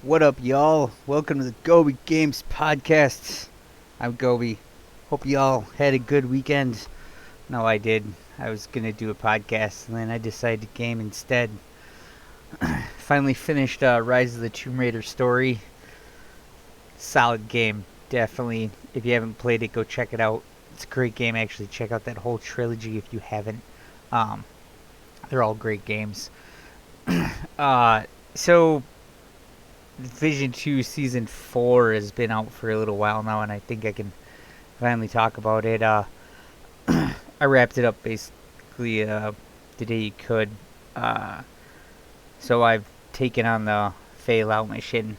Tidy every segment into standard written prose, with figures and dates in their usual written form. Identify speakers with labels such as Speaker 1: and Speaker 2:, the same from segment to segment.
Speaker 1: What up, y'all? Welcome to the Gobi Games Podcast. I'm Gobi. Hope y'all had a good weekend. No, I did. I was going to do a podcast, and then I decided to game instead. Finally finished Rise of the Tomb Raider story. Solid game. Definitely. If you haven't played it, go check it out. It's a great game, actually. Check out that whole trilogy if you haven't. Um, they're all great games. So Division 2 Season 4 has been out for a little while now, and I think I can finally talk about it. I wrapped it up basically the day you could. So I've taken on the fail out mission.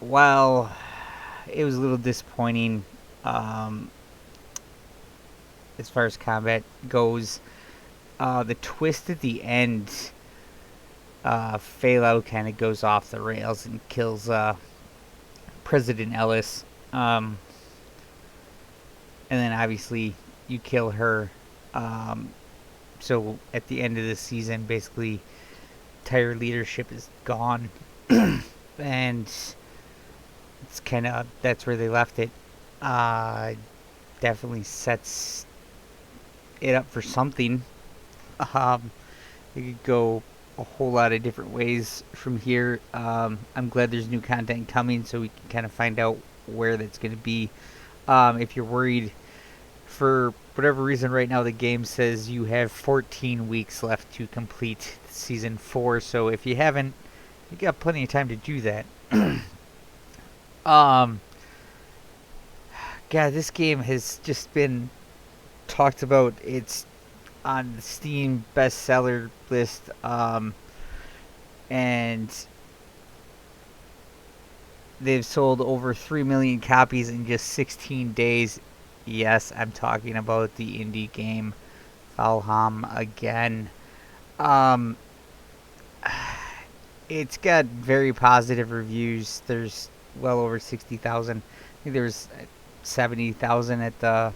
Speaker 1: While it was a little disappointing as far as combat goes, the twist at the end, Phalo kind of goes off the rails and kills President Ellis. And then obviously you kill her. So at the end of the season, basically, entire leadership is gone. And it's kind of, that's where they left it. Definitely sets it up for something. It could go a whole lot of different ways from here. I'm glad there's new content coming so we can kind of find out where that's going to be. If you're worried, for whatever reason right now the game says you have 14 weeks left to complete Season 4, so if you haven't, you got plenty of time to do that. God, this game has just been talked about. It's on the Steam bestseller list, and they've sold over 3 million copies in just 16 days. Yes, I'm talking about the indie game Valheim again. It's got very positive reviews. There's well over 60,000. I think there was 70,000 at the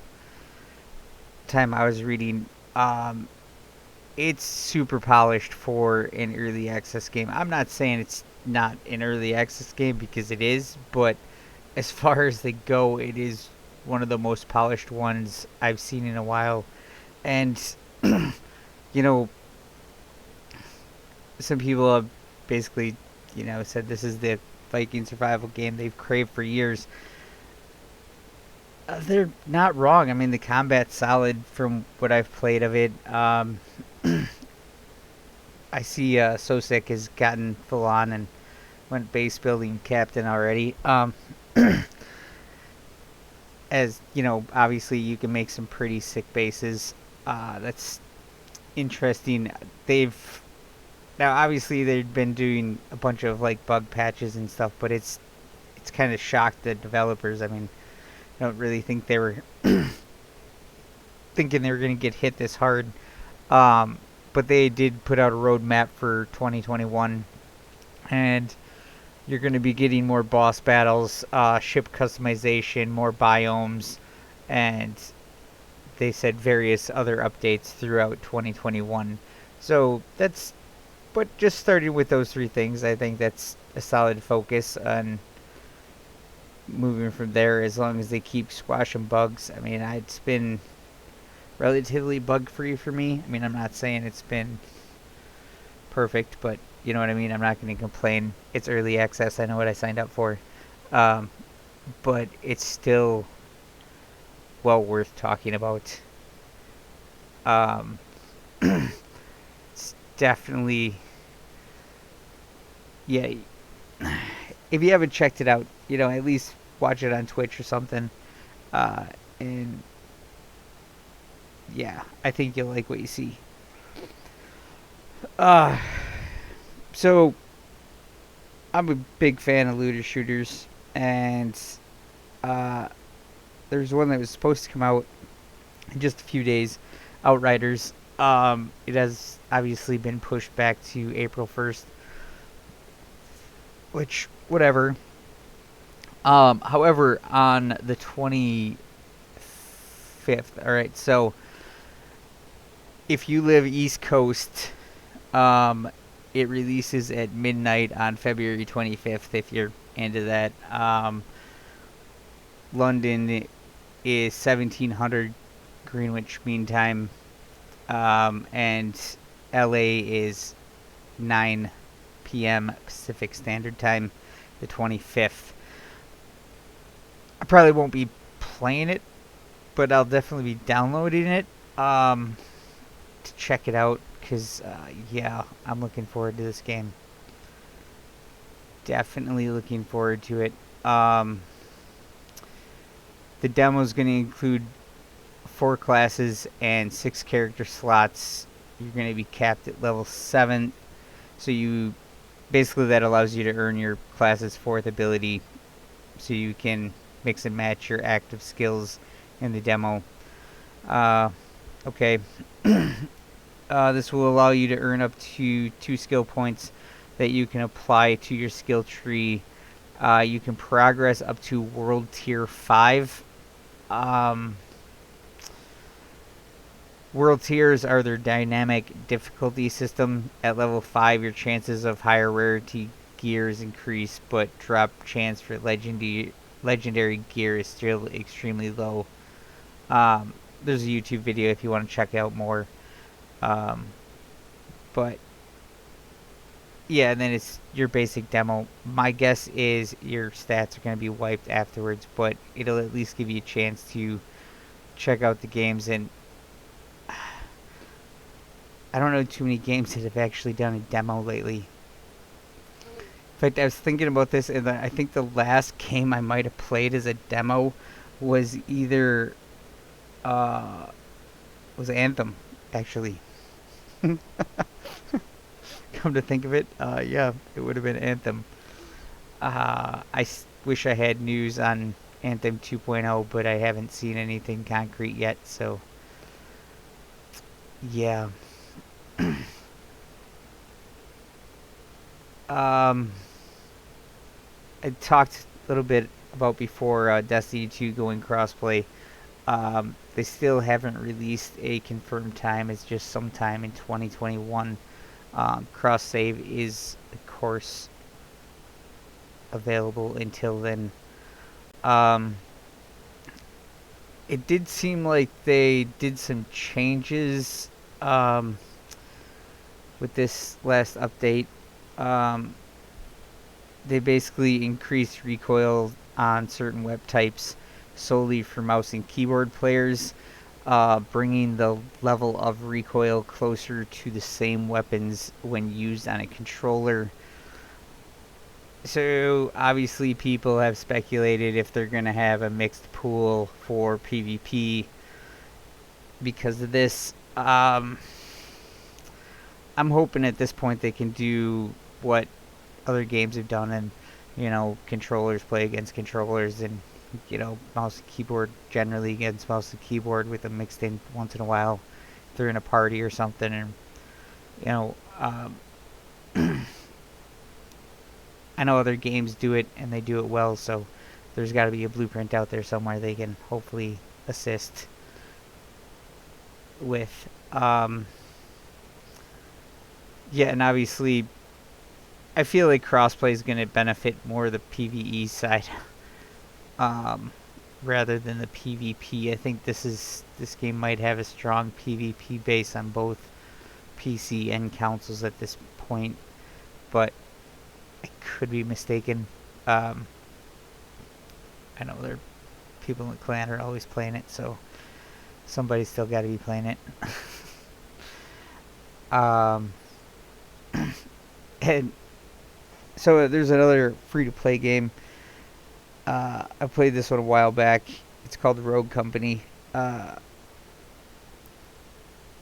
Speaker 1: time I was reading. It's super polished for an early access game. I'm not saying it's not an early access game, because it is, but as far as they go, it is one of the most polished ones I've seen in a while. And you know, some people have basically, said this is the Viking survival game they've craved for years. They're not wrong. I mean, the combat's solid from what I've played of it. I see Sosek has gotten full on and went base building captain already. As you know, obviously you can make some pretty sick bases. That's interesting. They've been doing a bunch of like bug patches and stuff, but it's kind of shocked the developers. I mean, I don't really think they were thinking they were going to get hit this hard. But they did put out a roadmap for 2021, and you're going to be getting more boss battles, ship customization, more biomes, and they said various other updates throughout 2021. So but just starting with those three things, I think that's a solid focus on moving from there, as long as they keep squashing bugs. I mean, it's been relatively bug free for me. I mean, I'm not saying it's been perfect, but you know what I mean. I'm not going to complain. It's early access. I know what I signed up for, but it's still well worth talking about. It's definitely, yeah. If you haven't checked it out, at least watch it on Twitch or something. And yeah, I think you'll like what you see. So I'm a big fan of looter shooters, and there's one that was supposed to come out in just a few days, Outriders. It has obviously been pushed back to April 1st, which, whatever. However, on the 25th, alright, so if you live East Coast, it releases at midnight on February 25th if you're into that. London is 1700 Greenwich Mean Time, and LA is 9 p.m. Pacific Standard Time, the 25th. I probably won't be playing it, but I'll definitely be downloading it to check it out because, yeah, I'm looking forward to this game. Definitely looking forward to it. The demo is going to include 4 classes and 6 character slots. You're going to be capped at level 7. So you basically that allows you to earn your class's 4th ability so you can mix and match your active skills in the demo. Okay. This will allow you to earn up to 2 skill points that you can apply to your skill tree. You can progress up to World Tier 5. World Tiers are their dynamic difficulty system. At level 5, your chances of higher rarity gears increase, but drop chance for legendary gear is still extremely low. There's a YouTube video if you want to check out more. But yeah, and then it's your basic demo. My guess is your stats are going to be wiped afterwards, but it'll at least give you a chance to check out the games. And I don't know too many games that have actually done a demo lately. In fact, I was thinking about this, and I think the last game I might have played as a demo was either was Anthem, actually. Come to think of it, yeah, it would have been Anthem. Wish I had news on Anthem 2.0, but I haven't seen anything concrete yet, so yeah. I talked a little bit about before Destiny 2 going crossplay. They still haven't released a confirmed time. It's just sometime in 2021. Cross save is, of course, available until then. It did seem like they did some changes with this last update. They basically increased recoil on certain web types solely for mouse and keyboard players, bringing the level of recoil closer to the same weapons when used on a controller. So obviously people have speculated if they're going to have a mixed pool for PvP because of this. I'm hoping at this point they can do what other games have done, and controllers play against controllers, and mouse and keyboard generally against mouse and keyboard with them mixed in once in a while if they're in a party or something. And I know other games do it and they do it well, so there's got to be a blueprint out there somewhere they can hopefully assist with. Yeah, and obviously I feel like crossplay is going to benefit more the PvE side rather than the PvP. I think this game might have a strong PvP base on both PC and consoles at this point, but I could be mistaken. I know there are people in the clan are always playing it, so somebody's still got to be playing it. And so there's another free-to-play game. I played this one a while back. It's called Rogue Company. I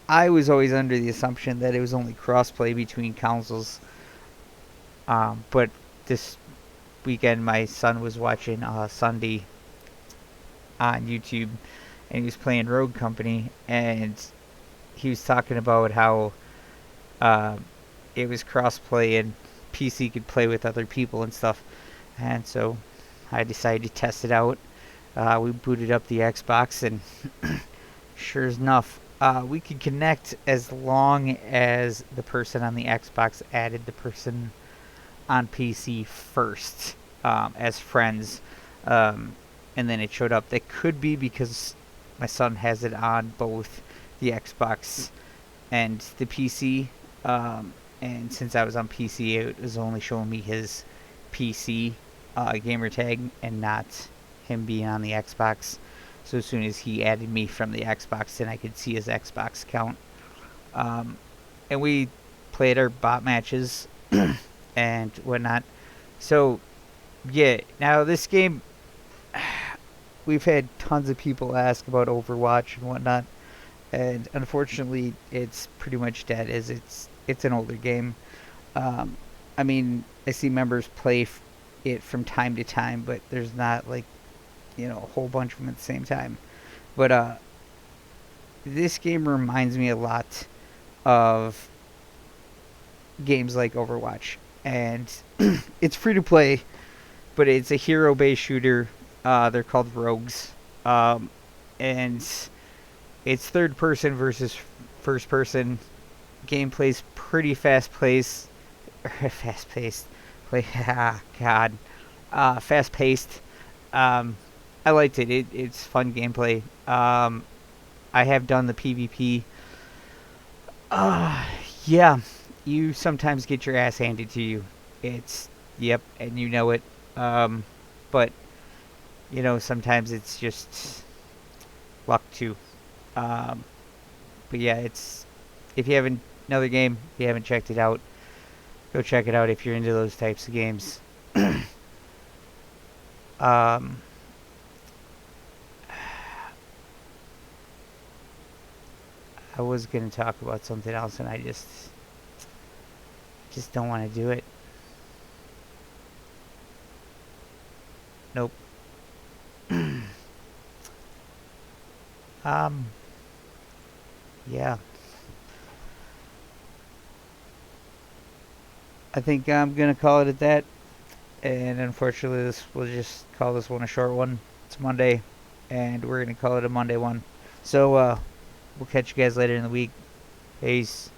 Speaker 1: was always under the assumption that it was only cross-play between consoles. But this weekend my son was watching Sunday on YouTube, and he was playing Rogue Company, and he was talking about how it was cross-play and PC could play with other people and stuff. And so I decided to test it out. We booted up the Xbox, and sure enough, we could connect as long as the person on the Xbox added the person on PC first as friends, um, and then it showed up. That could be because my son has it on both the Xbox and the PC, and since I was on PC, it was only showing me his PC gamer tag and not him being on the Xbox. So as soon as he added me from the Xbox, then I could see his Xbox account. Um, and we played our bot matches and whatnot. So yeah, now this game, we've had tons of people ask about Overwatch and whatnot, and unfortunately, it's pretty much dead. As it's an older game. Um, I mean, I see members play it from time to time, but there's not like a whole bunch of them at the same time. But this game reminds me a lot of games like Overwatch, and it's free to play, but it's a hero-based shooter. They're called Rogues, and it's third person versus first person. Gameplay's pretty fast paced. Fast paced. Play. Ah, God. Fast paced. I liked it. It's fun gameplay. I have done the PvP. Uh, yeah. You sometimes get your ass handed to you. It's, yep, and you know it. But, sometimes it's just luck too. Um, but yeah, if you haven't, another game, if you haven't checked it out, go check it out if you're into those types of games. um, I was gonna talk about something else, and I just don't want to do it. Nope. um, yeah. I think I'm gonna call it at that. And unfortunately, we'll just call this one a short one. It's Monday, and we're gonna call it a Monday one. So we'll catch you guys later in the week. Peace.